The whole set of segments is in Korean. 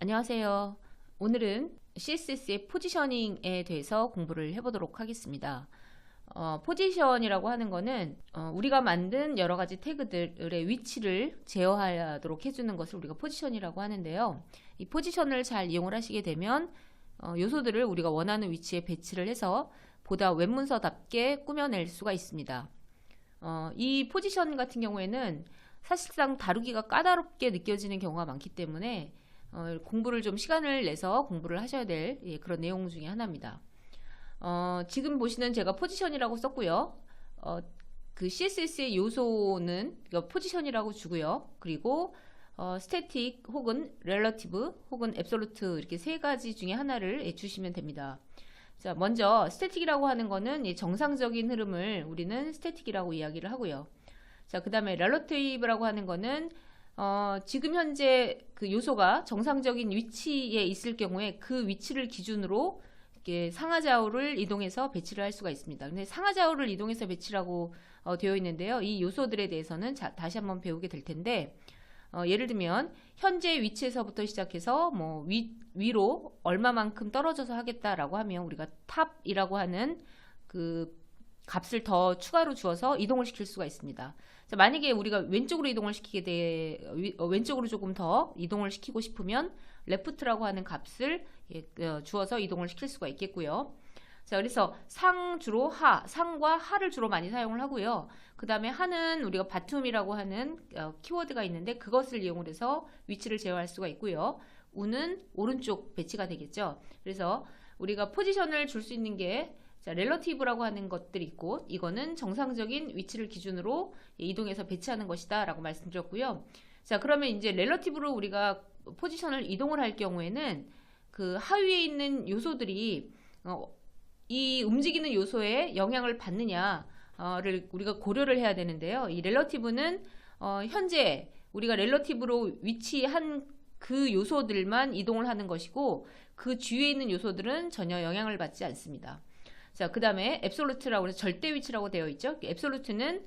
안녕하세요. 오늘은 CSS의 포지셔닝에 대해서 공부를 해보도록 하겠습니다. 포지션이라고 하는 거는 우리가 만든 여러 가지 태그들의 위치를 제어하도록 해주는 것을 우리가 포지션이라고 하는데요. 이 포지션을 잘 이용을 하시게 되면 요소들을 우리가 원하는 위치에 배치를 해서 보다 웹문서답게 꾸며낼 수가 있습니다. 이 포지션 같은 경우에는 사실상 다루기가 까다롭게 느껴지는 경우가 많기 때문에 공부를 좀 시간을 내서 공부를 하셔야 될 그런 내용 중에 하나입니다. 지금 보시는 제가 포지션이라고 썼고요. 그 CSS의 요소는 포지션이라고 주고요. 그리고 스태틱 혹은 렐러티브 혹은 앱솔루트 이렇게 세 가지 중에 하나를 주시면 됩니다. 자, 먼저 스태틱이라고 하는 거는 정상적인 흐름을 우리는 스태틱이라고 이야기를 하고요. 자, 그 다음에 렐러티브라고 하는 거는 지금 현재 그 요소가 정상적인 위치에 있을 경우에 그 위치를 기준으로 이렇게 상하좌우를 이동해서 배치를 할 수가 있습니다. 근데 상하좌우를 이동해서 배치라고 되어 있는데요. 이 요소들에 대해서는 다시 한번 배우게 될 텐데, 예를 들면 현재 위치에서부터 시작해서 뭐 위로 얼마만큼 떨어져서 하겠다라고 하면 우리가 탑이라고 하는 그 값을 더 추가로 주어서 이동을 시킬 수가 있습니다. 자, 만약에 우리가 왼쪽으로 이동을 왼쪽으로 조금 더 이동을 시키고 싶으면 레프트라고 하는 값을 주어서 이동을 시킬 수가 있겠고요. 자, 그래서 상과 하를 주로 많이 사용을 하고요. 그 다음에 하는 우리가 바툼이라고 하는 키워드가 있는데 그것을 이용을 해서 위치를 제어할 수가 있고요. 우는 오른쪽 배치가 되겠죠. 그래서 우리가 포지션을 줄 수 있는 게 렐러티브라고 하는 것들이 있고, 이거는 정상적인 위치를 기준으로 이동해서 배치하는 것이다 라고 말씀드렸고요. 자, 그러면 이제 렐러티브로 우리가 포지션을 이동을 할 경우에는 그 하위에 있는 요소들이 이 움직이는 요소에 영향을 받느냐를 우리가 고려를 해야 되는데요. 이 렐러티브는 현재 우리가 렐러티브로 위치한 그 요소들만 이동을 하는 것이고, 그 주위에 있는 요소들은 전혀 영향을 받지 않습니다. 자, 그 다음에 앱솔루트라고 해서 절대 위치라고 되어 있죠. 앱솔루트는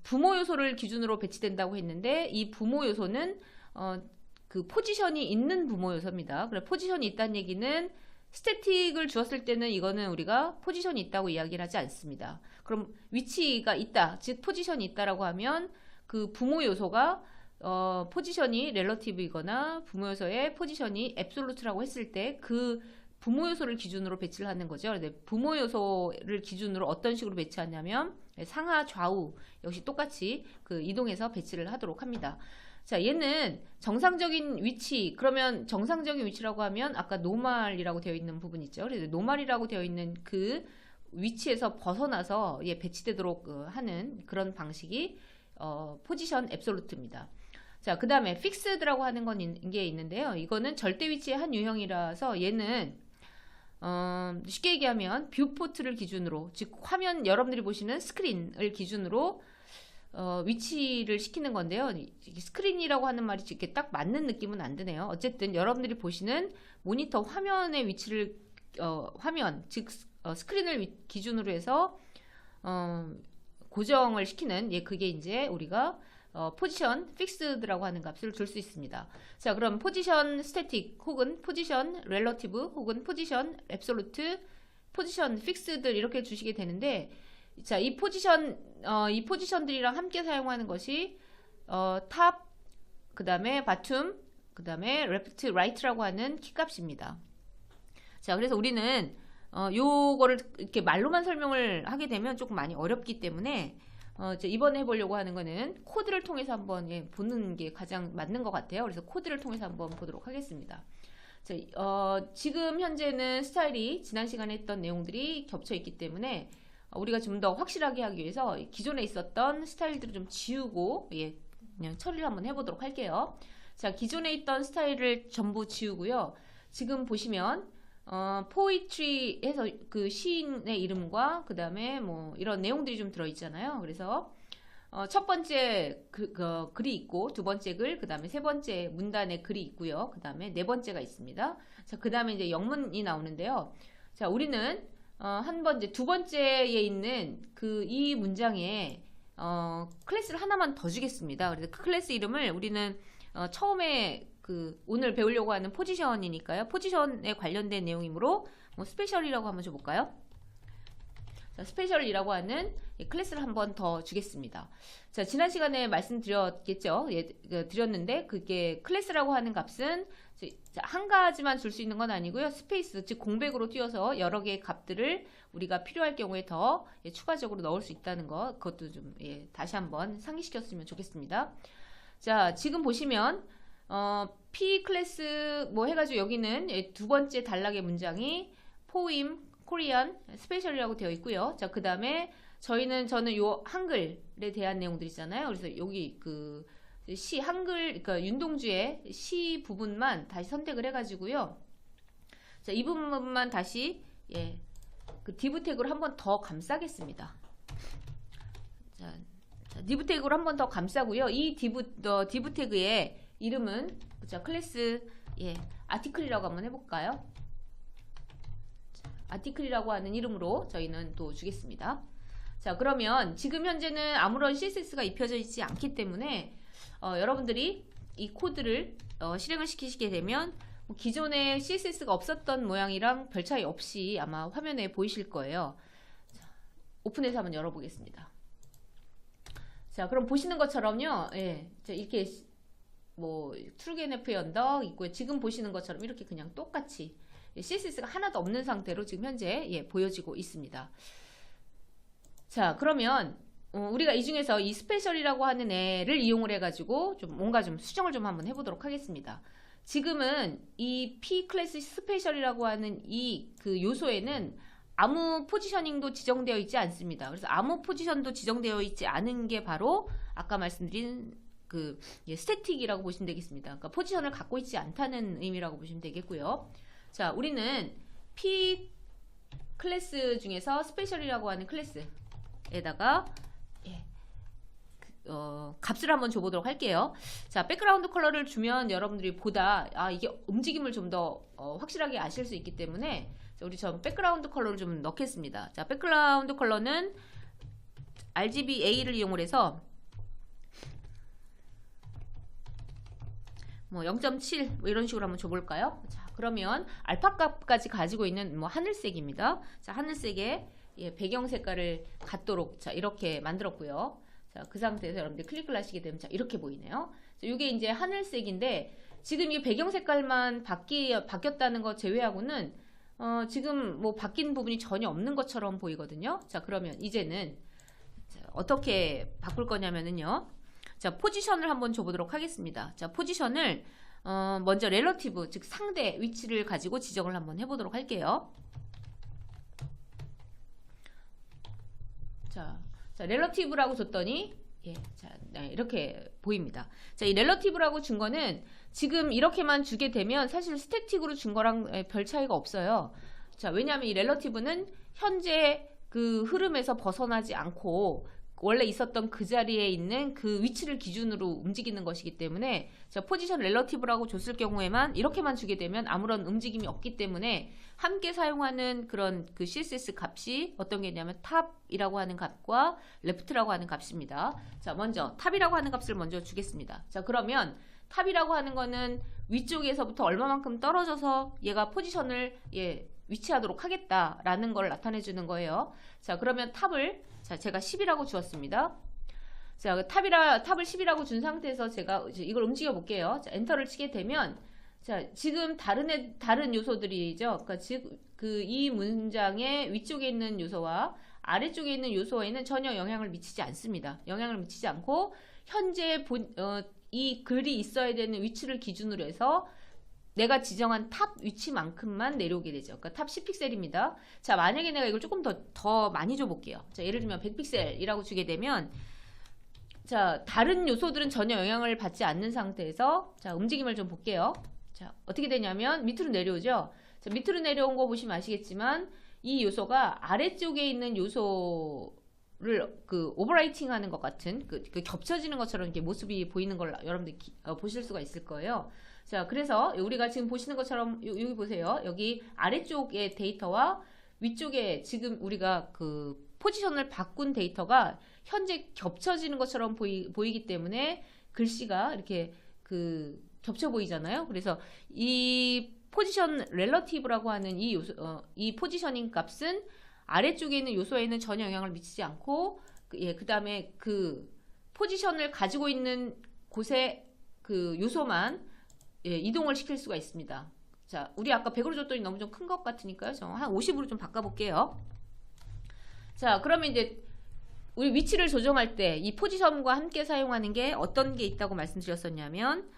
부모 요소를 기준으로 배치된다고 했는데, 이 부모 요소는 그 포지션이 있는 부모 요소입니다. 그래, 포지션이 있다는 얘기는 스태틱을 주었을 때는 이거는 우리가 포지션이 있다고 이야기를 하지 않습니다. 그럼 위치가 있다, 즉 포지션이 있다라고 하면 그 부모 요소가 포지션이 렐러티브이거나 부모 요소의 포지션이 앱솔루트라고 했을 때 그 부모 요소를 기준으로 배치를 하는 거죠. 부모 요소를 기준으로 어떤 식으로 배치하냐면 상하 좌우 역시 똑같이 그 이동해서 배치를 하도록 합니다. 자, 얘는 정상적인 위치, 그러면 정상적인 위치라고 하면 아까 노멀이라고 되어 있는 부분 있죠. 그래서 노멀이라고 되어 있는 그 위치에서 벗어나서 배치되도록 하는 그런 방식이 포지션 앱솔루트입니다. 자, 그 다음에 픽스드라고 하는 게 있는데요. 이거는 절대 위치의 한 유형이라서 얘는 쉽게 얘기하면 뷰포트를 기준으로, 즉 화면 여러분들이 보시는 스크린을 기준으로 위치를 시키는 건데요. 스크린이라고 하는 말이 이렇게 딱 맞는 느낌은 안 드네요. 어쨌든 여러분들이 보시는 모니터 화면의 위치를 화면, 즉 스크린을 기준으로 해서 고정을 시키는 그게 이제 우리가 포지션 픽스드라고 하는 값을 줄 수 있습니다. 자, 그럼 포지션 스태틱 혹은 포지션 렐러티브 혹은 포지션 앱솔루트, 포지션 픽스드 이렇게 주시게 되는데, 자, 이 포지션들이랑 함께 사용하는 것이 탑, 그 다음에 바툼, 그 다음에 레프트, 라이트라고 하는 키값입니다. 자, 그래서 우리는 요거를 이렇게 말로만 설명을 하게 되면 조금 많이 어렵기 때문에 이번에 해보려고 하는 거는 코드를 통해서 한번 보는 게 가장 맞는 것 같아요. 그래서 코드를 통해서 한번 보도록 하겠습니다. 자, 지금 현재는 스타일이 지난 시간에 했던 내용들이 겹쳐 있기 때문에 우리가 좀 더 확실하게 하기 위해서 기존에 있었던 스타일들을 좀 지우고 그냥 처리를 한번 해보도록 할게요. 자, 기존에 있던 스타일을 전부 지우고요. 지금 보시면 포이트리 해서 그 시인의 이름과 그 다음에 뭐 이런 내용들이 좀 들어있잖아요. 그래서 첫 번째 글이 있고, 두 번째 글, 그 다음에 세 번째 문단에 글이 있고요. 그 다음에 네 번째가 있습니다. 자, 그 다음에 이제 영문이 나오는데요. 자, 우리는 두 번째에 있는 이 문장에 클래스를 하나만 더 주겠습니다. 그래서 그 클래스 이름을 우리는 처음에 그 오늘 배우려고 하는 포지션이니까요. 포지션에 관련된 내용이므로 뭐 스페셜이라고 한번 줘볼까요? 자, 스페셜이라고 하는 클래스를 한번 더 주겠습니다. 자, 지난 시간에 말씀드렸겠죠? 예, 드렸는데 그게 클래스라고 하는 값은 한 가지만 줄 수 있는 건 아니고요. 스페이스, 즉 공백으로 띄워서 여러 개의 값들을 우리가 필요할 경우에 더 추가적으로 넣을 수 있다는 거, 그것도 좀 다시 한번 상기시켰으면 좋겠습니다. 자, 지금 보시면 P 클래스 뭐 해가지고 여기는 두 번째 단락의 문장이 포임 코리안 스페셜이라고 되어 있고요. 자, 그 다음에 저는 요 한글에 대한 내용들 있잖아요. 그래서 여기 그 시 한글, 그러니까 윤동주의 시 부분만 다시 선택을 해가지고요. 자, 이 부분만 다시 그 div 태그로 한 번 더 감싸겠습니다. 자, div 태그로 한 번 더 감싸고요. 이 div 태그의 이름은 자, 클래스 아티클이라고 한번 해볼까요? 아티클이라고 하는 이름으로 저희는 또 주겠습니다. 자, 그러면 지금 현재는 아무런 CSS가 입혀져 있지 않기 때문에 여러분들이 이 코드를 실행을 시키시게 되면 기존에 CSS가 없었던 모양이랑 별 차이 없이 아마 화면에 보이실 거예요. 자, 오픈해서 한번 열어보겠습니다. 자, 그럼 보시는 것처럼요. 자, 이렇게 뭐 트루겐F 언덕 있고요. 지금 보시는 것처럼 이렇게 그냥 똑같이 CSS가 하나도 없는 상태로 지금 현재 보여지고 있습니다. 자, 그러면 우리가 이 중에서 이 스페셜이라고 하는 애를 이용을 해가지고 좀 뭔가 좀 수정을 좀 한번 해보도록 하겠습니다. 지금은 이 P 클래스 스페셜이라고 하는 이 그 요소에는 아무 포지셔닝도 지정되어 있지 않습니다. 그래서 아무 포지션도 지정되어 있지 않은 게 바로 아까 말씀드린 그 스태틱이라고 보시면 되겠습니다. 그러니까 포지션을 갖고 있지 않다는 의미라고 보시면 되겠고요. 자, 우리는 P 클래스 중에서 스페셜이라고 하는 클래스에다가 값을 한번 줘보도록 할게요. 자, 백그라운드 컬러를 주면 여러분들이 보다 이게 움직임을 좀 더 확실하게 아실 수 있기 때문에 자, 우리 전 백그라운드 컬러를 좀 넣겠습니다. 자, 백그라운드 컬러는 RGBA를 이용을 해서 뭐 0.7 뭐 이런 식으로 한번 줘볼까요? 자, 그러면 알파 값까지 가지고 있는 뭐 하늘색입니다. 자, 하늘색에 배경 색깔을 갖도록 자, 이렇게 만들었고요. 자, 그 상태에서 여러분들 클릭을 하시게 되면 자, 이렇게 보이네요. 자, 이게 이제 하늘색인데 지금 이 배경 색깔만 바뀌었다는 거 제외하고는 지금 뭐 바뀐 부분이 전혀 없는 것처럼 보이거든요. 자, 그러면 이제는 자, 어떻게 바꿀 거냐면은요. 자, 포지션을 한번 줘보도록 하겠습니다. 자, 포지션을 먼저 렐러티브, 즉 상대 위치를 가지고 지정을 한번 해보도록 할게요. 자, 렐러티브라고 줬더니 자, 이렇게 보입니다. 자, 이 렐러티브라고 준 거는 지금 이렇게만 주게 되면 사실 스태틱으로 준 거랑 별 차이가 없어요. 자, 왜냐하면 이 렐러티브는 현재 그 흐름에서 벗어나지 않고 원래 있었던 그 자리에 있는 그 위치를 기준으로 움직이는 것이기 때문에 자, 포지션 렐러티브라고 줬을 경우에만 이렇게만 주게 되면 아무런 움직임이 없기 때문에 함께 사용하는 그런 그 CSS 값이 어떤 게 있냐면 탑이라고 하는 값과 레프트라고 하는 값입니다. 자, 먼저 탑이라고 하는 값을 먼저 주겠습니다. 자, 그러면 탑이라고 하는 거는 위쪽에서부터 얼마만큼 떨어져서 얘가 포지션을 위치하도록 하겠다라는 걸 나타내 주는 거예요. 자, 그러면 탑을 자, 제가 10이라고 주었습니다. 자, 탑을 10이라고 준 상태에서 제가 이걸 움직여 볼게요. 자, 엔터를 치게 되면 자, 지금 다른 요소들이죠. 그러니까 이 문장의 위쪽에 있는 요소와 아래쪽에 있는 요소에는 전혀 영향을 미치지 않습니다. 영향을 미치지 않고 현재 이 글이 있어야 되는 위치를 기준으로 해서 내가 지정한 탑 위치만큼만 내려오게 되죠. 그러니까 탑 10픽셀입니다. 자, 만약에 내가 이걸 조금 더 많이 줘볼게요. 자, 예를 들면 100픽셀이라고 주게 되면 자, 다른 요소들은 전혀 영향을 받지 않는 상태에서 자, 움직임을 좀 볼게요. 자, 어떻게 되냐면 밑으로 내려오죠. 자, 밑으로 내려온 거 보시면 아시겠지만 이 요소가 아래쪽에 있는 요소를 그 오버라이팅 하는 것 같은 그 겹쳐지는 것처럼 이렇게 모습이 보이는 걸 여러분들 보실 수가 있을 거예요. 자, 그래서 우리가 지금 보시는 것처럼 여기 보세요. 여기 아래쪽의 데이터와 위쪽에 지금 우리가 그 포지션을 바꾼 데이터가 현재 겹쳐지는 것처럼 보이기 때문에 글씨가 이렇게 그 겹쳐 보이잖아요. 그래서 이 포지션 렐러티브라고 하는 이 요소, 이 포지셔닝 값은 아래쪽에 있는 요소에는 전혀 영향을 미치지 않고, 그 다음에 그 포지션을 가지고 있는 곳에 그 요소만 이동을 시킬 수가 있습니다. 자, 우리 아까 100으로 줬더니 너무 좀 큰 것 같으니까요. 저 한 50으로 좀 바꿔볼게요. 자, 그러면 이제 우리 위치를 조정할 때 이 포지션과 함께 사용하는 게 어떤 게 있다고 말씀드렸었냐면,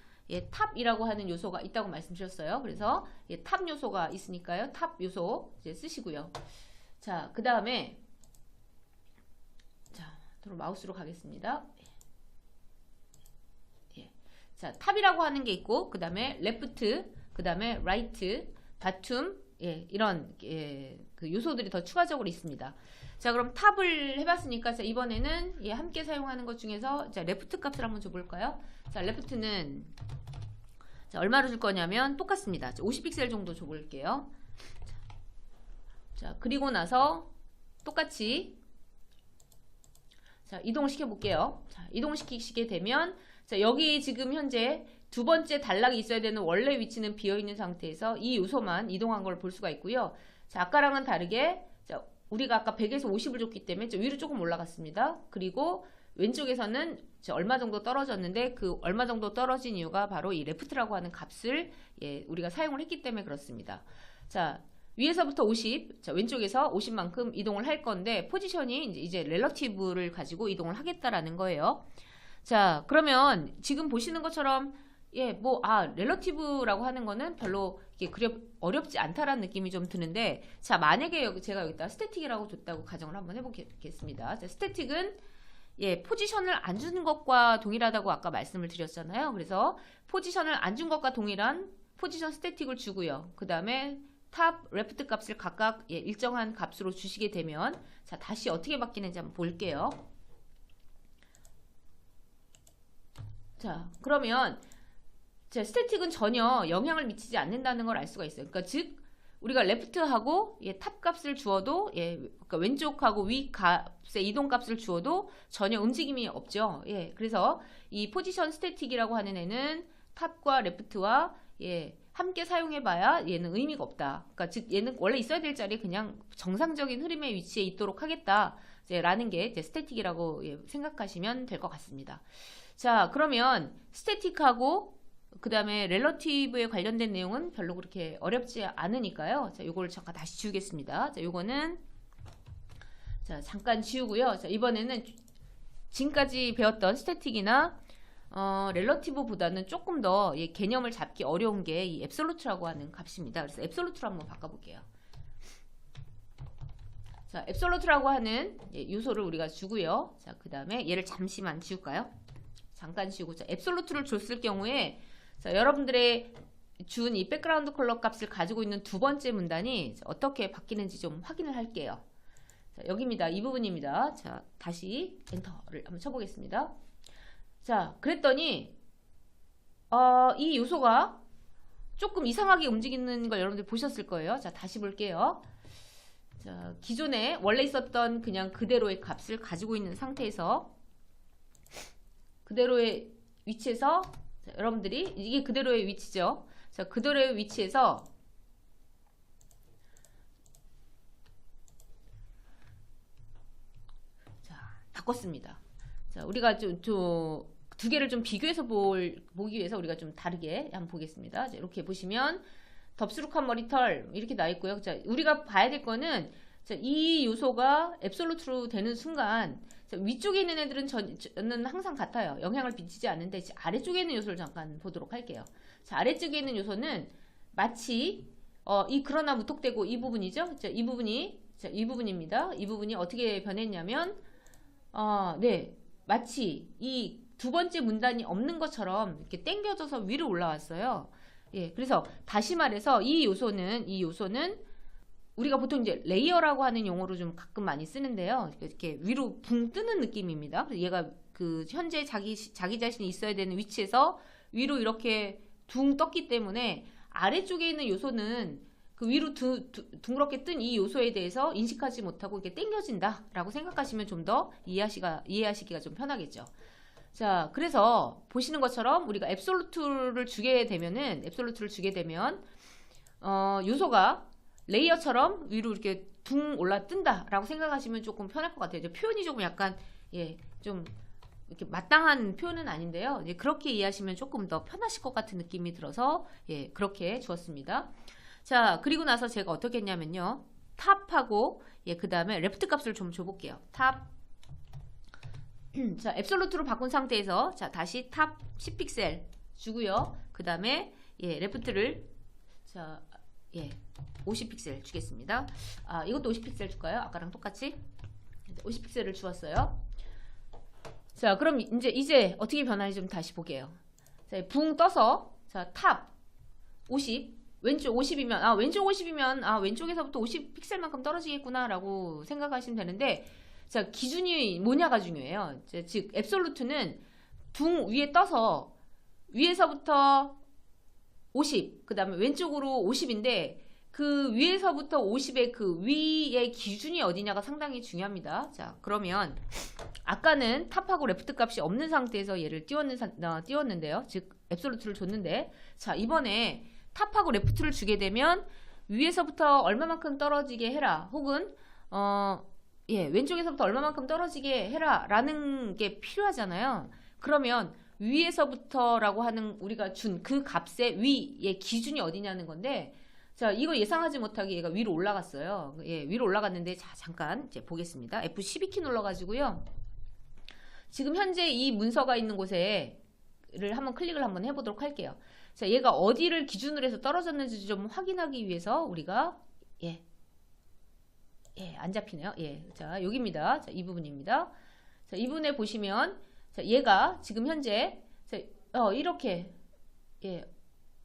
탑이라고 하는 요소가 있다고 말씀드렸어요. 그래서 탑 요소가 있으니까요. 탑 요소 이제 쓰시고요. 자, 그 다음에 자, 바로 마우스로 가겠습니다. 자, 탑이라고 하는 게 있고, 그 다음에 레프트, 그 다음에 라이트, 바툼, 이런 그 요소들이 더 추가적으로 있습니다. 자, 그럼 탑을 해봤으니까, 자, 이번에는 함께 사용하는 것 중에서 자, 레프트 값을 한번 줘볼까요? 자, 레프트는 자, 얼마로 줄 거냐면 똑같습니다. 50픽셀 정도 줘볼게요. 자, 그리고 나서 똑같이 자, 이동을 시켜볼게요. 자, 이동시키게 되면 자, 여기 지금 현재 두 번째 단락이 있어야 되는 원래 위치는 비어있는 상태에서 이 요소만 이동한 걸 볼 수가 있고요. 자, 아까랑은 다르게 자, 우리가 아까 100에서 50을 줬기 때문에 위로 조금 올라갔습니다. 그리고 왼쪽에서는 얼마 정도 떨어졌는데 그 얼마 정도 떨어진 이유가 바로 이 레프트라고 하는 값을 우리가 사용을 했기 때문에 그렇습니다. 자, 위에서부터 50, 자, 왼쪽에서 50만큼 이동을 할 건데 포지션이 이제 렐러티브를 가지고 이동을 하겠다라는 거예요. 자, 그러면 지금 보시는 것처럼 렐러티브라고 하는 거는 별로 이게 어렵지 않다라는 느낌이 좀 드는데, 자, 만약에 제가 여기다 스태틱이라고 줬다고 가정을 한번 해보겠습니다. 자, 스태틱은 포지션을 안 주는 것과 동일하다고 아까 말씀을 드렸잖아요. 그래서 포지션을 안 준 것과 동일한 포지션 스태틱을 주고요. 그 다음에 탑, 레프트 값을 각각 일정한 값으로 주시게 되면 자, 다시 어떻게 바뀌는지 한번 볼게요. 자, 그러면 자, 스태틱은 전혀 영향을 미치지 않는다는 걸 알 수가 있어요. 그러니까 즉 우리가 레프트하고 탑 값을 주어도 그러니까 왼쪽하고 위 값의 이동 값을 주어도 전혀 움직임이 없죠. 그래서 이 포지션 스태틱이라고 하는 애는 탑과 레프트와 함께 사용해봐야 얘는 의미가 없다. 그러니까 즉 얘는 원래 있어야 될 자리에 그냥 정상적인 흐름의 위치에 있도록 하겠다라는 게 이제 스태틱이라고 생각하시면 될 것 같습니다. 자, 그러면 스태틱하고 그 다음에 렐러티브에 관련된 내용은 별로 그렇게 어렵지 않으니까요. 자, 요걸 잠깐 다시 지우겠습니다. 자, 요거는 자, 잠깐 지우고요. 자, 이번에는 지금까지 배웠던 스태틱이나 렐러티브보다는 조금 더 개념을 잡기 어려운 게 이 앱솔루트라고 하는 값입니다. 그래서 앱솔루트로 한번 바꿔볼게요. 자, 앱솔루트라고 하는 요소를 우리가 주고요. 자, 그 다음에 얘를 잠시만 지울까요? 잠깐 지우고, 자, 앱솔루트를 줬을 경우에 자, 여러분들의 준 이 백그라운드 컬러 값을 가지고 있는 두 번째 문단이 어떻게 바뀌는지 좀 확인을 할게요. 자, 여기입니다. 이 부분입니다. 자, 다시 엔터를 한번 쳐보겠습니다. 자, 그랬더니 이 요소가 조금 이상하게 움직이는 걸 여러분들 보셨을 거예요. 자, 다시 볼게요. 자, 기존에 원래 있었던 그냥 그대로의 값을 가지고 있는 상태에서 그대로의 위치에서 자, 여러분들이 이게 그대로의 위치죠. 자, 그대로의 위치에서 자, 바꿨습니다. 자, 우리가 두 개를 좀 비교해서 보기 위해서 우리가 좀 다르게 한번 보겠습니다. 자, 이렇게 보시면 덥수룩한 머리털 이렇게 나 있고요. 자, 우리가 봐야 될 거는 자, 이 요소가 앱솔루트로 되는 순간 자, 위쪽에 있는 애들은 저는 항상 같아요. 영향을 미치지 않는데 아래쪽에 있는 요소를 잠깐 보도록 할게요. 자, 아래쪽에 있는 요소는 마치 이 그러나 무턱대고 이 부분이죠. 자, 이 부분입니다. 이 부분이 어떻게 변했냐면 마치 이 두 번째 문단이 없는 것처럼 이렇게 당겨져서 위로 올라왔어요. 그래서 다시 말해서 이 요소는 우리가 보통 이제 레이어라고 하는 용어로 좀 가끔 많이 쓰는데요. 이렇게 위로 붕 뜨는 느낌입니다. 그래서 얘가 그 현재 자기 자신이 있어야 되는 위치에서 위로 이렇게 둥 떴기 때문에 아래쪽에 있는 요소는 그 위로 둥그렇게 뜬 이 요소에 대해서 인식하지 못하고 이렇게 당겨진다라고 생각하시면 좀 더 이해하시기가 좀 편하겠죠. 자, 그래서 보시는 것처럼 우리가 앱솔루트를 주게 되면 요소가 레이어처럼 위로 이렇게 둥 올라 뜬다라고 생각하시면 조금 편할 것 같아요. 이제 표현이 조금 약간 좀 이렇게 마땅한 표현은 아닌데요. 이제 그렇게 이해하시면 조금 더 편하실 것 같은 느낌이 들어서 그렇게 주었습니다. 자, 그리고 나서 제가 어떻게 했냐면요. 탑하고 그 다음에 레프트 값을 좀 줘볼게요. 탑. 자, 앱솔루트로 바꾼 상태에서 자, 다시 탑 10픽셀 주고요. 그 다음에 레프트를 자, 50픽셀 주겠습니다. 아, 이것도 50픽셀 줄까요? 아까랑 똑같이 50픽셀을 주었어요. 자, 그럼 이제 어떻게 변하는지 좀 다시 볼게요. 자, 붕 떠서 자, 탑 50, 왼쪽 50이면 왼쪽 50이면 왼쪽에서부터 50픽셀만큼 떨어지겠구나 라고 생각하시면 되는데, 자, 기준이 뭐냐가 중요해요. 즉 앱솔루트는 둥 위에 떠서 위에서부터 50, 그 다음에 왼쪽으로 50인데 그 위에서부터 50의 그 위의 기준이 어디냐가 상당히 중요합니다. 자, 그러면 아까는 탑하고 레프트 값이 없는 상태에서 얘를 띄웠는데요. 즉 앱솔루트를 줬는데, 자, 이번에 탑하고 레프트를 주게 되면 위에서부터 얼마만큼 떨어지게 해라, 혹은 왼쪽에서부터 얼마만큼 떨어지게 해라 라는 게 필요하잖아요. 그러면 위에서부터라고 하는 우리가 준 그 값의 위의 기준이 어디냐는 건데, 자, 이거 예상하지 못하게 얘가 위로 올라갔어요. 위로 올라갔는데, 자, 잠깐 이제 보겠습니다. F12키 눌러가지고요. 지금 현재 이 문서가 있는 곳에를 한번 클릭을 한번 해보도록 할게요. 자, 얘가 어디를 기준으로 해서 떨어졌는지 좀 확인하기 위해서 우리가 안 잡히네요. 자, 여기입니다. 자, 이 부분입니다. 자, 이 부분에 보시면 자, 얘가 지금 현재 자, 이렇게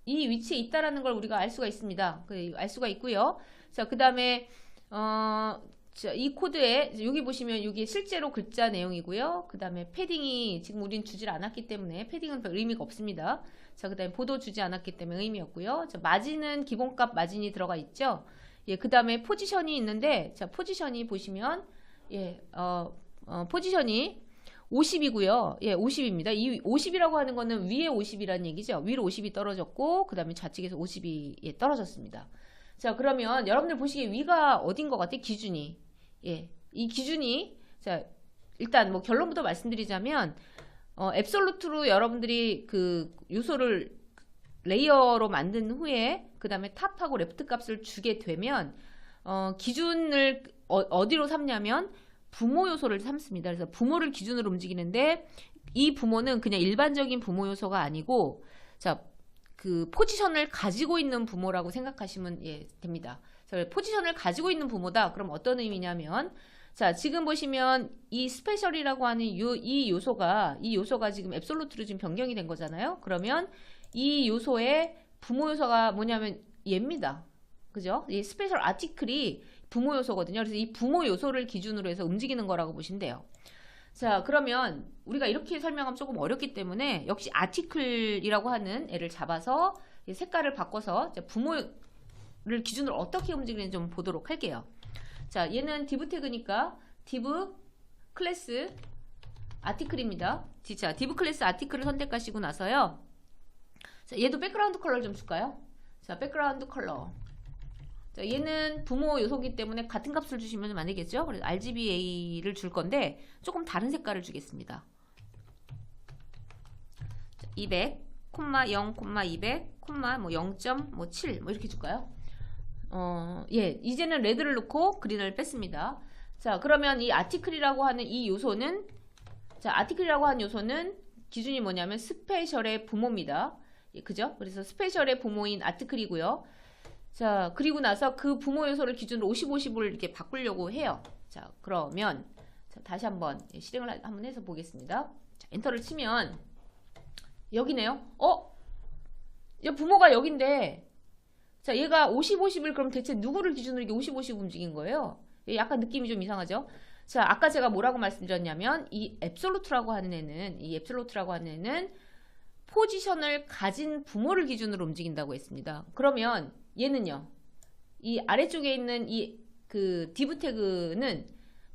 이 위치에 있다라는 걸 우리가 알 수가 있습니다. 알 수가 있고요. 자, 그 다음에 자, 이 코드에 여기 보시면 여기 실제로 글자 내용이고요. 그 다음에 패딩이 지금 우린 주질 않았기 때문에 패딩은 별 의미가 없습니다. 자, 그 다음에 보도 주지 않았기 때문에 의미 없고요. 자, 마진은 기본값 마진이 들어가 있죠. 그 다음에 포지션이 있는데, 자, 포지션이 보시면 포지션이 50이고요. 50입니다. 이 50이라고 하는 거는 위에 50이라는 얘기죠. 위로 50이 떨어졌고, 그 다음에 좌측에서 50이 떨어졌습니다. 자, 그러면 여러분들 보시기에 위가 어딘 것 같아요? 기준이. 이 기준이, 자, 일단 뭐 결론부터 말씀드리자면, 앱솔루트로 여러분들이 그 요소를 레이어로 만든 후에, 그 다음에 탑하고 레프트 값을 주게 되면, 기준을 어디로 삼냐면, 부모 요소를 삼습니다. 그래서 부모를 기준으로 움직이는데, 이 부모는 그냥 일반적인 부모 요소가 아니고, 자, 그 포지션을 가지고 있는 부모라고 생각하시면 됩니다. 그래서 포지션을 가지고 있는 부모다. 그럼 어떤 의미냐면, 자, 지금 보시면 이 스페셜이라고 하는 이 요소가 지금 앱솔루트로 지금 변경이 된 거잖아요. 그러면 이 요소의 부모 요소가 뭐냐면 얘입니다. 그죠? 이 스페셜 아티클이 부모 요소거든요. 그래서 이 부모 요소를 기준으로 해서 움직이는 거라고 보시면 돼요. 자, 그러면 우리가 이렇게 설명하면 조금 어렵기 때문에 역시 아티클이라고 하는 애를 잡아서 색깔을 바꿔서 부모를 기준으로 어떻게 움직이는지 좀 보도록 할게요. 자, 얘는 div 태그니까 div 클래스 아티클입니다. 자, div 클래스 아티클을 선택하시고 나서요. 자, 얘도 백그라운드 컬러를 좀 줄까요? 자, 백그라운드 컬러. 자, 얘는 부모 요소이기 때문에 같은 값을 주시면 안 되겠죠? 그래서 RGBA를 줄 건데 조금 다른 색깔을 주겠습니다. 자, 200, 0, 200, 뭐 0.7 뭐 이렇게 줄까요? 이제는 레드를 넣고 그린을 뺐습니다. 자, 그러면 이 아티클이라고 하는 이 요소는, 자, 아티클이라고 하는 요소는 기준이 뭐냐면 스페셜의 부모입니다. 그죠? 그래서 스페셜의 부모인 아티클이고요. 자, 그리고 나서 그 부모 요소를 기준으로 50, 50을 이렇게 바꾸려고 해요. 자, 그러면 자, 다시 한번 실행을 한번 해서 보겠습니다. 자, 엔터를 치면 여기네요. 야, 부모가 여긴데, 자, 얘가 50, 50을 그럼 대체 누구를 기준으로 이게 50, 50 움직인 거예요? 약간 느낌이 좀 이상하죠? 자, 아까 제가 뭐라고 말씀드렸냐면 이 앱솔루트라고 하는 애는 포지션을 가진 부모를 기준으로 움직인다고 했습니다. 그러면 얘는요, 이 아래쪽에 있는 이 그 div 태그는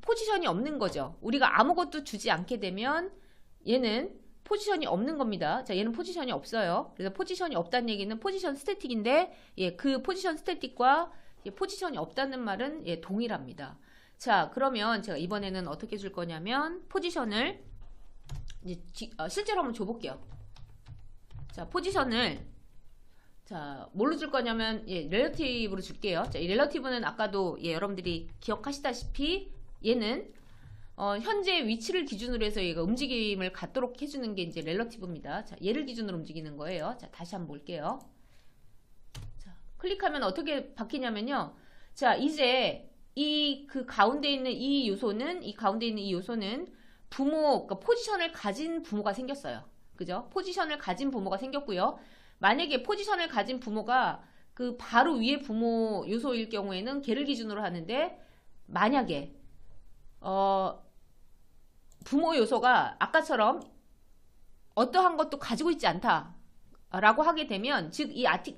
포지션이 없는 거죠. 우리가 아무것도 주지 않게 되면 얘는 포지션이 없는 겁니다. 자, 얘는 포지션이 없어요. 그래서 포지션이 없다는 얘기는 포지션 스태틱인데, 예, 그 포지션 스태틱과 예, 포지션이 없다는 말은 예, 동일합니다. 자, 그러면 제가 이번에는 어떻게 줄 거냐면 포지션을 이제 실제로 한번 줘볼게요. 자, 포지션을 자, 뭘로 줄 거냐면 예, 렐러티브로 줄게요. 자, 이 렐러티브는 아까도 예, 여러분들이 기억하시다시피 얘는 현재 위치를 기준으로 해서 얘가 움직임을 갖도록 해주는 게 이제 렐러티브입니다. 자, 얘를 기준으로 움직이는 거예요. 자, 다시 한번 볼게요. 자, 클릭하면 어떻게 바뀌냐면요. 자, 이제 이 그 가운데 있는 이 요소는 부모, 그러니까 포지션을 가진 부모가 생겼어요. 그죠? 포지션을 가진 부모가 생겼고요. 만약에 포지션을 가진 부모가 그 바로 위에 부모 요소일 경우에는 걔를 기준으로 하는데, 만약에 부모 요소가 아까처럼 어떠한 것도 가지고 있지 않다라고 하게 되면, 즉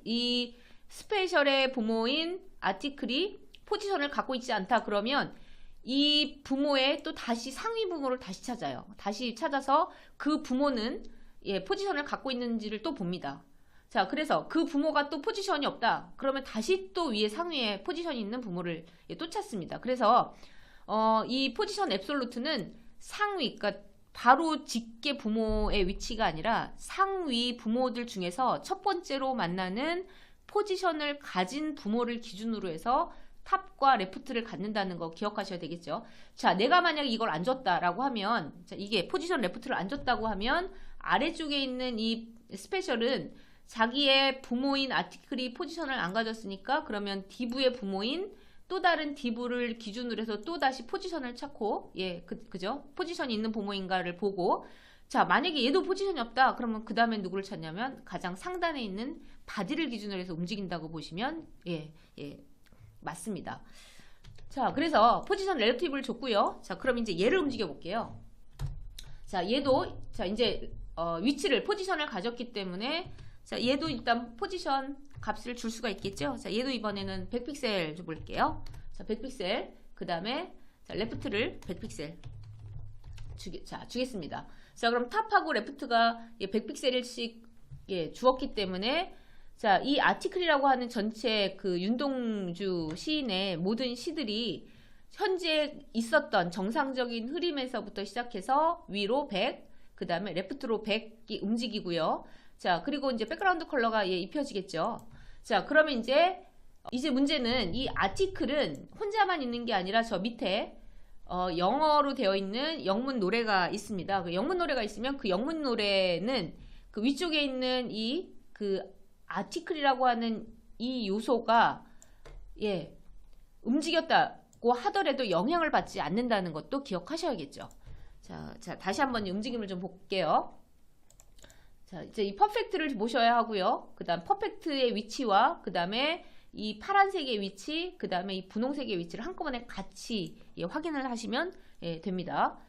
이 스페셜의 부모인 아티클이 포지션을 갖고 있지 않다 그러면 이 부모의 또 다시 상위 부모를 다시 찾아요. 다시 찾아서 그 부모는 예, 포지션을 갖고 있는지를 또 봅니다. 자, 그래서 그 부모가 또 포지션이 없다 그러면 다시 또 위에 상위에 포지션이 있는 부모를 예, 또 찾습니다. 그래서 이 포지션 앱솔루트는 상위, 그러니까 바로 직계 부모의 위치가 아니라 상위 부모들 중에서 첫 번째로 만나는 포지션을 가진 부모를 기준으로 해서 탑과 레프트를 갖는다는 거 기억하셔야 되겠죠. 자, 내가 만약에 이걸 안 줬다라고 하면, 자, 이게 포지션 레프트를 안 줬다고 하면 아래쪽에 있는 이 스페셜은 자기의 부모인 아티클이 포지션을 안 가졌으니까 그러면 디브의 부모인 또 다른 디브를 기준으로 해서 또 다시 포지션을 찾고, 예, 그죠? 포지션이 있는 부모인가를 보고, 자, 만약에 얘도 포지션이 없다 그러면 그 다음에 누구를 찾냐면 가장 상단에 있는 바디를 기준으로 해서 움직인다고 보시면 예, 맞습니다. 자, 그래서 포지션 렐러티브를 줬고요. 자, 그럼 이제 얘를 움직여 볼게요. 자, 얘도 자 이제 위치를 포지션을 가졌기 때문에 자, 얘도 일단 포지션 값을 줄 수가 있겠죠. 자, 얘도 이번에는 100픽셀 줘볼게요. 자, 100픽셀 그 다음에 자, 레프트를 100픽셀 주겠습니다. 자, 그럼 탑하고 레프트가 100픽셀씩 예, 주었기 때문에 자, 이 아티클이라고 하는 전체 그 윤동주 시인의 모든 시들이 현재 있었던 정상적인 흐름에서부터 시작해서 위로 100, 그 다음에 레프트로 100이 움직이고요. 자, 그리고 이제 백그라운드 컬러가 예, 입혀지겠죠. 자, 그러면 이제 문제는 이 아티클은 혼자만 있는 게 아니라 저 밑에 영어로 되어 있는 영문 노래가 있습니다. 그 영문 노래가 있으면 그 영문 노래는 그 위쪽에 있는 그 아티클이라고 하는 이 요소가 예, 움직였다고 하더라도 영향을 받지 않는다는 것도 기억하셔야겠죠. 자, 다시 한번 움직임을 좀 볼게요. 자, 이제 이 퍼펙트를 보셔야 하고요. 그 다음 퍼펙트의 위치와 그 다음에 이 파란색의 위치, 그 다음에 이 분홍색의 위치를 한꺼번에 같이 예, 확인을 하시면 예, 됩니다.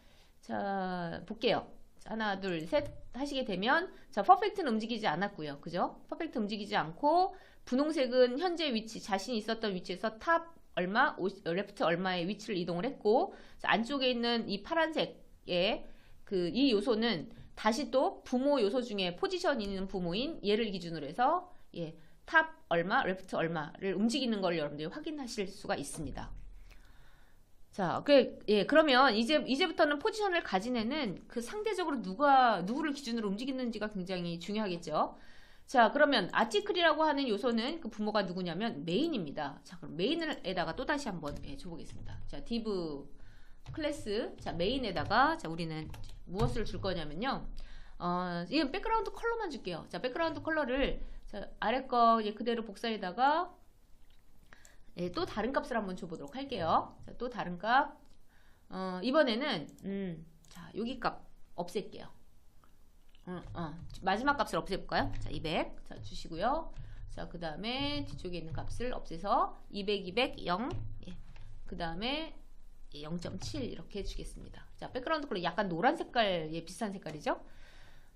자, 볼게요. 자, 하나, 둘, 셋 하시게 되면 자, 퍼펙트는 움직이지 않았고요. 그죠? 퍼펙트 움직이지 않고 분홍색은 현재 위치, 자신이 있었던 위치에서 탑 얼마, 레프트 얼마의 위치를 이동을 했고 자, 안쪽에 있는 이 파란색의 이 요소는 다시 또 부모 요소 중에 포지션 있는 부모인 얘를 기준으로 해서 예, 탑 얼마, 레프트 얼마를 움직이는 걸 여러분들이 확인하실 수가 있습니다. 자, 예, 그러면 이제부터는 포지션을 가진 애는 그 상대적으로 누구를 기준으로 움직이는지가 굉장히 중요하겠죠. 자, 그러면 아티클이라고 하는 요소는 그 부모가 누구냐면 메인입니다. 자, 그럼 메인에다가 또 다시 한번 예, 줘보겠습니다. 자, div 클래스, 자, 메인에다가 자, 우리는 무엇을 줄 거냐면요. 이건 백그라운드 컬러만 줄게요. 자, 백그라운드 컬러를 자, 아래 거 예, 그대로 복사에다가 예, 또 다른 값을 한번 줘보도록 할게요. 자, 또 다른 값. 이번에는 자, 여기 값 없앨게요. 마지막 값을 없애볼까요? 자, 200. 자, 주시고요. 자, 그 다음에 뒤쪽에 있는 값을 없애서 200, 200, 0. 예. 그 다음에 0.7 이렇게 주겠습니다. 자, 백그라운드 컬러 약간 노란 색깔, 예, 비슷한 색깔이죠?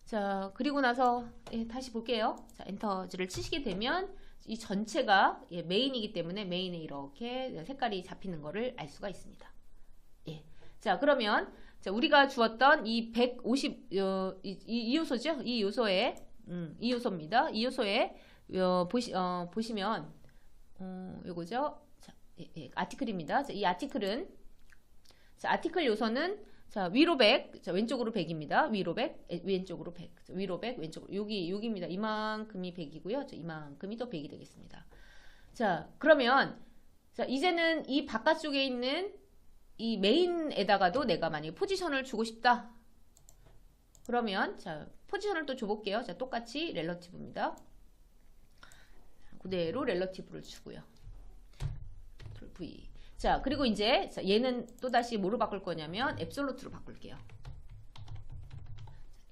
자, 그리고 나서 예, 다시 볼게요. 자, 엔터를 치시게 되면 이 전체가 예, 메인이기 때문에 메인에 이렇게 색깔이 잡히는 거를 알 수가 있습니다. 예. 자, 그러면 자, 우리가 주었던 이 150, 이 요소죠? 이 요소에, 이 요소입니다. 이 요소에, 보시면, 요거죠? 자, 아티클입니다. 자, 이 아티클은, 자, 아티클 요소는, 자, 위로 100, 자, 왼쪽으로 100입니다. 위로 100, 왼쪽으로 100. 자, 위로 100, 왼쪽으로. 여기입니다. 이만큼이 100이고요. 자, 이만큼이 또 100이 되겠습니다. 자, 그러면, 자, 이제는 이 바깥쪽에 있는 이 메인에다가도 내가 만약에 포지션을 주고 싶다. 그러면, 자, 포지션을 또 줘볼게요. 자, 똑같이 렐러티브입니다. 그대로 렐러티브를 주고요. V. 자, 그리고 이제 자, 얘는 또다시 뭐로 바꿀 거냐면 앱솔루트로 바꿀게요.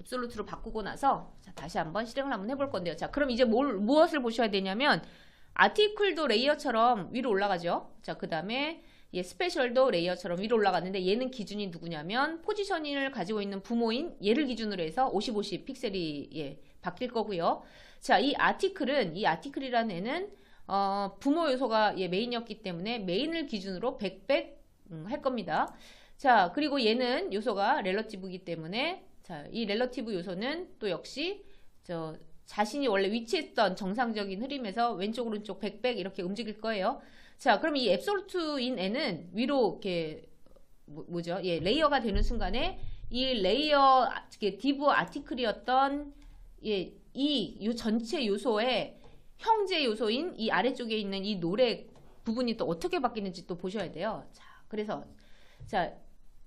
앱솔루트로 바꾸고 나서 자, 다시 한번 실행을 한번 해볼 건데요. 자, 그럼 이제 무엇을 보셔야 되냐면 아티클도 레이어처럼 위로 올라가죠. 자, 그 다음에 스페셜도 레이어처럼 위로 올라갔는데 얘는 기준이 누구냐면 포지셔닝을 가지고 있는 부모인 얘를 기준으로 해서 50, 50 픽셀이 바뀔 거고요. 자, 이 아티클이라는 애는 부모 요소가 메인이었기 때문에 메인을 기준으로 100, 할 겁니다. 자, 그리고 얘는 요소가 렐러티브이기 때문에 자, 이 렐러티브 요소는 또 역시 자신이 원래 위치했던 정상적인 흐름에서 왼쪽 오른쪽 100 이렇게 움직일 거예요. 자, 그럼 이 앱솔루트인 애는 위로 이렇게 뭐죠? 레이어가 되는 순간에 이 레이어 디브 아티클이었던 이 전체 요소의 형제 요소인 이 아래쪽에 있는 이 노래 부분이 또 어떻게 바뀌는지 또 보셔야 돼요. 자, 그래서 자,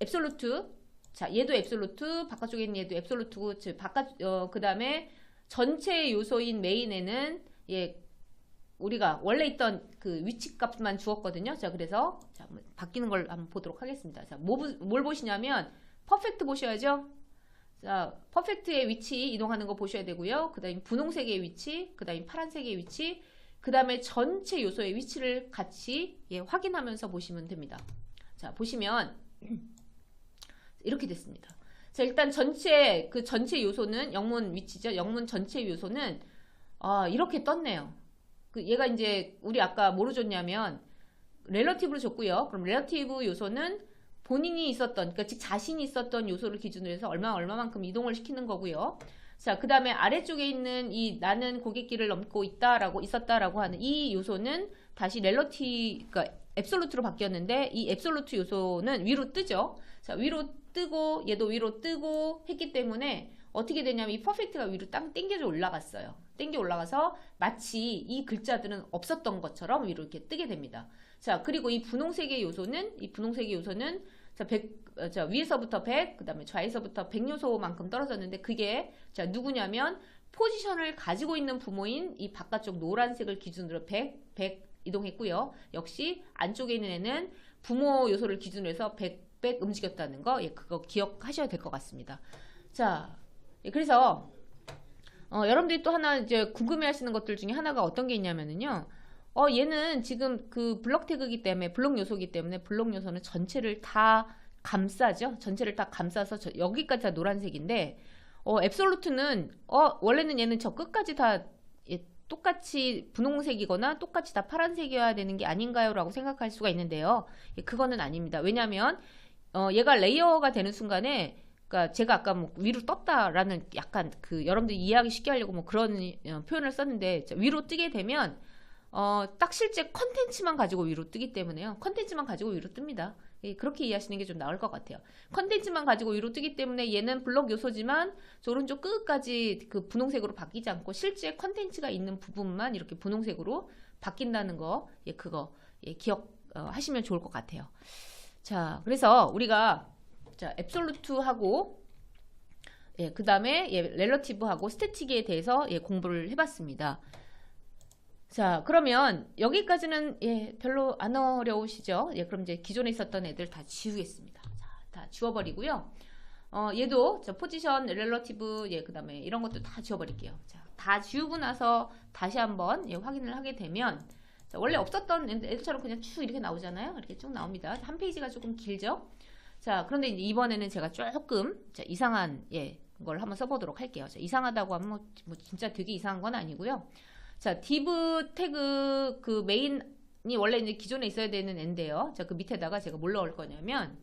앱솔루트. 자, 얘도 앱솔루트, 바깥쪽에 있는 얘도 앱솔루트고 그 다음에 전체 요소인 메인에는 우리가 원래 있던 그 위치 값만 주었거든요. 자, 그래서 자, 바뀌는 걸 한번 보도록 하겠습니다. 자, 뭘 보시냐면 퍼펙트 보셔야죠. 자, 퍼펙트의 위치 이동하는 거 보셔야 되고요. 그 다음에 분홍색의 위치, 그 다음에 파란색의 위치, 그 다음에 전체 요소의 위치를 같이 확인하면서 보시면 됩니다. 자, 보시면 이렇게 됐습니다. 자, 일단 전체 요소는 영문 위치죠. 영문 전체 요소는 이렇게 떴네요. 얘가 이제 우리 아까 뭐로 줬냐면 렐러티브로 줬고요. 그럼 렐러티브 요소는 본인이 있었던, 그러니까 즉 자신이 있었던 요소를 기준으로 해서 얼마만큼 이동을 시키는 거고요. 자, 그 다음에 아래쪽에 있는 이 나는 고객길을 넘고 있었다라고 하는 이 요소는 다시 그러니까 앱솔루트로 바뀌었는데 이 앱솔루트 요소는 위로 뜨죠. 자, 위로 뜨고 얘도 위로 뜨고 했기 때문에 어떻게 되냐면 이 퍼펙트가 위로 딱 땡겨져 올라갔어요. 땡겨 올라가서 마치 이 글자들은 없었던 것처럼 위로 이렇게 뜨게 됩니다. 자, 그리고 이 분홍색의 요소는 자, 위에서부터 100, 그 다음에 좌에서부터 100 요소만큼 떨어졌는데 그게 자, 누구냐면 포지션을 가지고 있는 부모인 이 바깥쪽 노란색을 기준으로 100 이동했고요. 역시 안쪽에 있는 애는 부모 요소를 기준으로 해서 100 움직였다는 거, 그거 기억하셔야 될 것 같습니다. 자, 그래서 여러분들이 또 하나 이제 궁금해 하시는 것들 중에 하나가 어떤 게 있냐면은요. 얘는 지금 그 블록 태그이기 때문에 블록 요소이기 때문에 블록 요소는 전체를 다 감싸죠. 전체를 다 감싸서 여기까지 다 노란색인데 앱솔루트는 원래는 얘는 저 끝까지 다 똑같이 분홍색이거나 똑같이 다 파란색이어야 되는 게 아닌가요? 라고 생각할 수가 있는데요. 그거는 아닙니다. 왜냐하면 얘가 레이어가 되는 순간에 그러니까 제가 아까 뭐 위로 떴다라는 약간 그 여러분들이 이해하기 쉽게 하려고 뭐 그런 표현을 썼는데 위로 뜨게 되면 딱 실제 컨텐츠만 가지고 위로 뜨기 때문에요. 컨텐츠만 가지고 위로 뜹니다. 그렇게 이해하시는 게 좀 나을 것 같아요. 컨텐츠만 가지고 위로 뜨기 때문에 얘는 블록 요소지만 저 오른쪽 끝까지 그 분홍색으로 바뀌지 않고 실제 컨텐츠가 있는 부분만 이렇게 분홍색으로 바뀐다는 거, 그거 기억하시면 좋을 것 같아요. 자, 그래서 우리가 자, 앱솔루트하고 그 다음에 렐러티브하고 스태틱에 대해서 공부를 해봤습니다. 자, 그러면 여기까지는 별로 안 어려우시죠? 그럼 이제 기존에 있었던 애들 다 지우겠습니다. 자, 다 지워버리고요. 얘도 포지션, 렐러티브, 그 다음에 이런 것도 다 지워버릴게요. 자, 다 지우고 나서 다시 한번 확인을 하게 되면 자, 원래 없었던 애들처럼 그냥 쭉 이렇게 나오잖아요. 이렇게 쭉 나옵니다. 한 페이지가 조금 길죠? 자, 그런데 이제 이번에는 제가 조금 이상한 걸 한번 써보도록 할게요. 자, 이상하다고 하면 뭐 진짜 되게 이상한 건 아니고요. 자, div 태그 그 메인이 원래 이제 기존에 있어야 되는 애인데요. 자, 그 밑에다가 제가 뭘 넣을 거냐면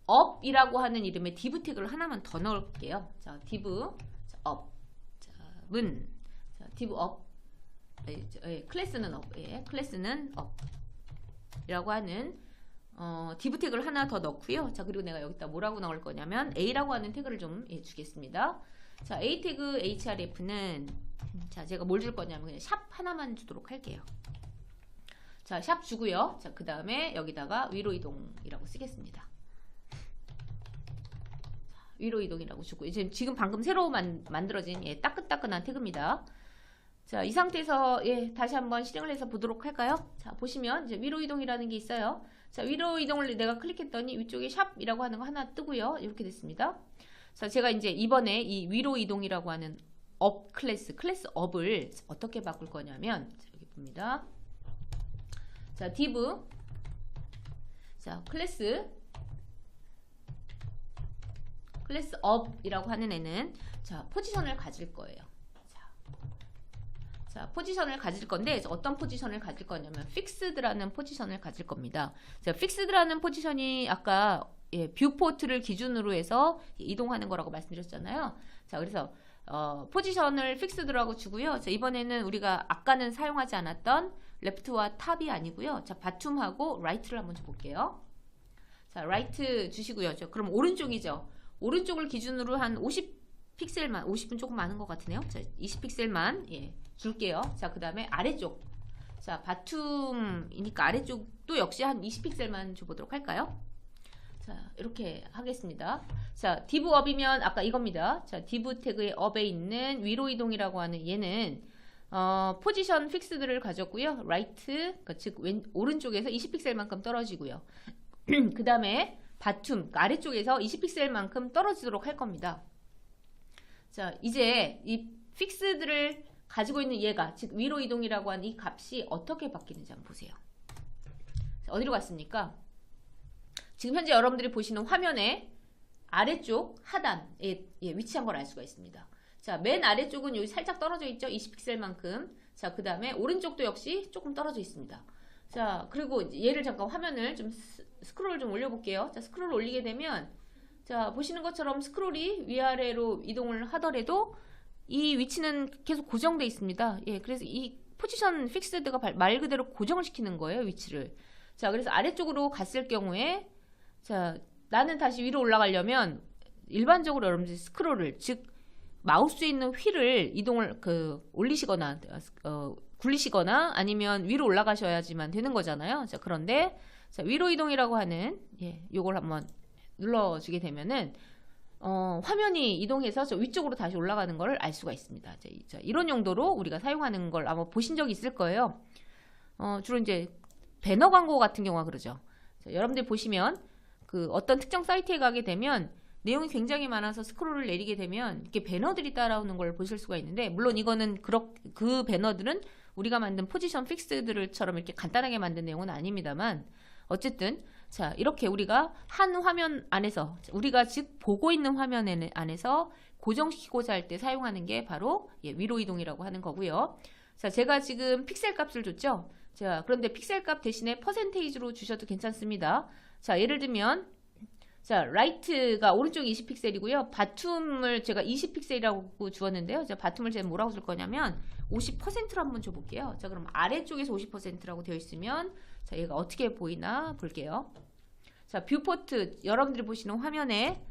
up이라고 하는 이름의 div 태그를 하나만 더 넣을게요. 자, div up. 자, 문. 자, div up. 클래스는 up. 클래스는 up. 이라고 하는 div 태그를 하나 더 넣고요. 자, 그리고 내가 여기다 뭐라고 넣을 거냐면 a라고 하는 태그를 좀 주겠습니다. 자, a 태그 href는 자, 제가 뭘 줄 거냐면 그냥 샵 하나만 주도록 할게요. 자, 샵 주고요. 자, 그 다음에 여기다가 위로 이동이라고 쓰겠습니다. 위로 이동이라고 주고 지금 방금 새로 만들어진 따끈따끈한 태그입니다. 자, 이 상태에서 다시 한번 실행을 해서 보도록 할까요? 자, 보시면 이제 위로 이동이라는 게 있어요. 자, 위로 이동을 내가 클릭했더니 위쪽에 샵이라고 하는 거 하나 뜨고요. 이렇게 됐습니다. 자, 제가 이제 이번에 이 위로 이동이라고 하는 업 클래스 업을 어떻게 바꿀 거냐면 자, 여기 봅니다. 자, div 자, 클래스 up이라고 하는 애는 자, 포지션을 가질 거예요. 자, 포지션을 가질 건데 어떤 포지션을 가질 거냐면 fixed라는 포지션을 가질 겁니다. 자, fixed라는 포지션이 아까 뷰포트를 기준으로 해서 이동하는 거라고 말씀드렸잖아요. 자, 그래서 포지션을 fixed라고 주고요. 자, 이번에는 우리가 아까는 사용하지 않았던 left와 탑이 아니고요. 자, bottom하고 right를 한번 줘볼게요. 자, right 주시고요. 자, 그럼 오른쪽이죠. 오른쪽을 기준으로 한 50픽셀만, 50은 조금 많은 것 같으네요. 자, 20픽셀만 줄게요. 자, 그 다음에 아래쪽. 자, 바툼이니까 아래쪽도 역시 한 20픽셀만 줘보도록 할까요? 자, 이렇게 하겠습니다. 자, div up이면 아까 이겁니다. 자, div 태그의 up에 있는 위로 이동이라고 하는 얘는 포지션 픽스드를 가졌고요. right, 그러니까 즉 오른쪽에서 20픽셀만큼 떨어지고요. 그 다음에 바툼, 그러니까 아래쪽에서 20픽셀만큼 떨어지도록 할 겁니다. 자, 이제 이 픽스드를 가지고 있는 얘가 즉 위로 이동이라고 하는 이 값이 어떻게 바뀌는지 한번 보세요. 자, 어디로 갔습니까? 지금 현재 여러분들이 보시는 화면의 아래쪽 하단에 위치한 걸 알 수가 있습니다. 자, 맨 아래쪽은 여기 살짝 떨어져 있죠? 20픽셀만큼. 자, 그 다음에 오른쪽도 역시 조금 떨어져 있습니다. 자, 그리고 얘를 잠깐 화면을 좀 스크롤 좀 올려볼게요. 자, 스크롤 올리게 되면 자, 보시는 것처럼 스크롤이 위아래로 이동을 하더라도 이 위치는 계속 고정돼 있습니다. 그래서 이 포지션 픽스드가 말 그대로 고정을 시키는 거예요, 위치를. 자, 그래서 아래쪽으로 갔을 경우에 자, 나는 다시 위로 올라가려면 일반적으로 여러분들이 스크롤을 즉 마우스에 있는 휠을 이동을 올리시거나 굴리시거나 아니면 위로 올라가셔야지만 되는 거잖아요. 자, 그런데 자, 위로 이동이라고 하는 요걸 한번 눌러주게 되면은 화면이 이동해서 저 위쪽으로 다시 올라가는 걸 알 수가 있습니다. 자, 이런 용도로 우리가 사용하는 걸 아마 보신 적이 있을 거예요. 주로 이제 배너 광고 같은 경우가 그러죠. 자, 여러분들 보시면 어떤 특정 사이트에 가게 되면 내용이 굉장히 많아서 스크롤을 내리게 되면 이렇게 배너들이 따라오는 걸 보실 수가 있는데, 물론 이거는 그 배너들은 우리가 만든 포지션 픽스들처럼 이렇게 간단하게 만든 내용은 아닙니다만, 어쨌든 자, 이렇게 우리가 한 화면 안에서 우리가 즉 보고 있는 화면 안에서 고정시키고자 할 때 사용하는 게 바로 위로 이동이라고 하는 거고요. 자, 제가 지금 픽셀 값을 줬죠. 자, 그런데 픽셀 값 대신에 퍼센테이지로 주셔도 괜찮습니다. 자, 예를 들면 자, right가 오른쪽 20픽셀이고요. 바툼을 제가 20픽셀이라고 주었는데요. 자, 바툼을 제가 뭐라고 줄 거냐면 50%로 한번 줘볼게요. 자, 그럼 아래쪽에서 50%라고 되어 있으면 자, 얘가 어떻게 보이나 볼게요. 자, 뷰포트 여러분들이 보시는 화면에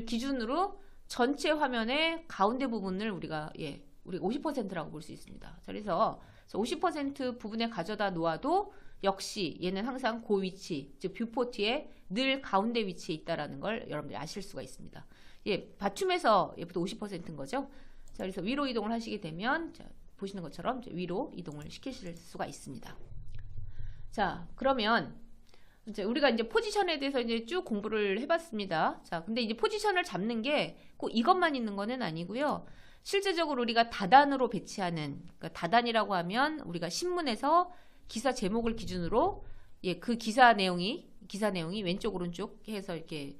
기준으로 전체 화면의 가운데 부분을 우리가 50%라고 볼 수 있습니다. 자, 그래서 50% 부분에 가져다 놓아도 역시 얘는 항상 그 위치, 즉 뷰포트의 늘 가운데 위치에 있다라는 걸 여러분들이 아실 수가 있습니다. 바툼에서 얘부터 50%인 거죠. 자, 그래서 위로 이동을 하시게 되면 자, 보시는 것처럼 위로 이동을 시키실 수가 있습니다. 자, 그러면 이제 우리가 이제 포지션에 대해서 이제 쭉 공부를 해봤습니다. 자, 근데 이제 포지션을 잡는 게 꼭 이것만 있는 거는 아니고요. 실제적으로 우리가 다단으로 배치하는, 그러니까 다단이라고 하면 우리가 신문에서 기사 제목을 기준으로 그 기사 내용이 왼쪽 오른쪽 해서 이렇게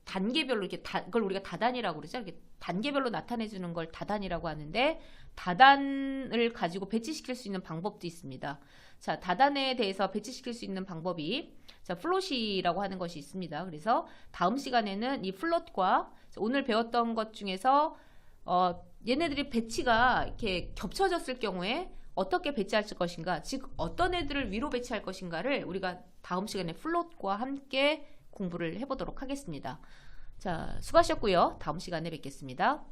단계별로 이렇게 그걸 우리가 다단이라고 그러죠. 이렇게 단계별로 나타내 주는 걸 다단이라고 하는데, 다단을 가지고 배치시킬 수 있는 방법도 있습니다. 자, 다단에 대해서 배치시킬 수 있는 방법이 자, 플롯이라고 하는 것이 있습니다. 그래서 다음 시간에는 이 플롯과 오늘 배웠던 것 중에서 얘네들이 배치가 이렇게 겹쳐졌을 경우에 어떻게 배치할 것인가, 즉 어떤 애들을 위로 배치할 것인가를 우리가 다음 시간에 플롯과 함께 공부를 해보도록 하겠습니다. 자, 수고하셨고요. 다음 시간에 뵙겠습니다.